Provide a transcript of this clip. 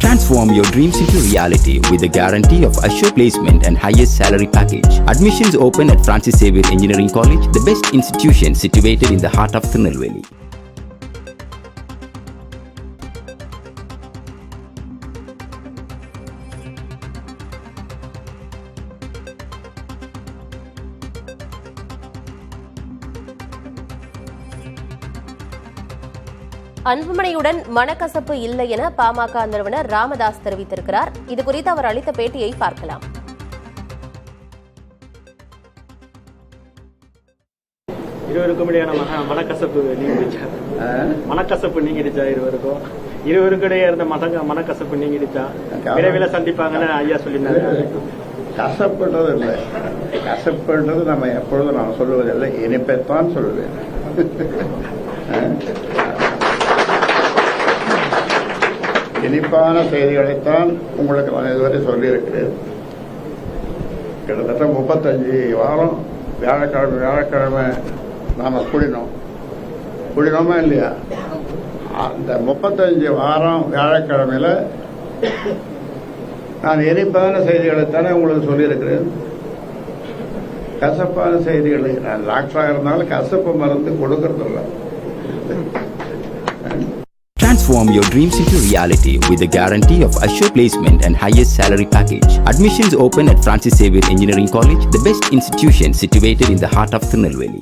Transform your dreams into reality with the guarantee of assured placement and highest salary package. Admissions open at Francis Xavier Engineering College, the best institution situated in the heart of Tirunelveli. அன்புமணியுடன் மனக்கசப்பு இல்லை என பாமக நிறுவனர் ராமதாஸ் தெரிவித்திருக்கிறார். இது குறித்து அவர் அளித்த பேட்டியை பார்க்கலாம். இருவருக்கும் இடையான மனக்கசப்பு நீங்கிடுச்சா? மனக்கசப்பு நீங்கிடுச்சா? இருவருக்கும் இடையே இருந்த மனக்கசப்பு நீங்கிடுச்சா? விரைவில் சந்திப்பாங்கன்னு ஐயா சொல்லியிருந்தாங்க. கசப்புன்றது இல்லை, கசப்புன்றது நம்ம எப்பொழுதும் நான் சொல்லுவதில்லை, இனிப்பைத்தான் சொல்லுவேன். இனிப்பான செய்திகளைத்தான் உங்களுக்கு நான் இதுவரை சொல்லியிருக்கிறேன். கிட்டத்தட்ட 35 வாரம் வியாழக்கிழமை நாம கூடினோமா இல்லையா? அந்த 35 வாரம் வியாழக்கிழமையில நான் இனிப்பான செய்திகளைத்தானே உங்களுக்கு சொல்லியிருக்கிறேன். கசப்பான செய்திகளை நான் டாக்டராக இருந்தாலும் கசப்பு மருந்து கொடுக்கறதில்லை. Transform your dreams into reality with the guarantee of assured placement and highest salary package. Admissions open at Francis Xavier Engineering College, the best institution situated in the heart of Tirunelveli.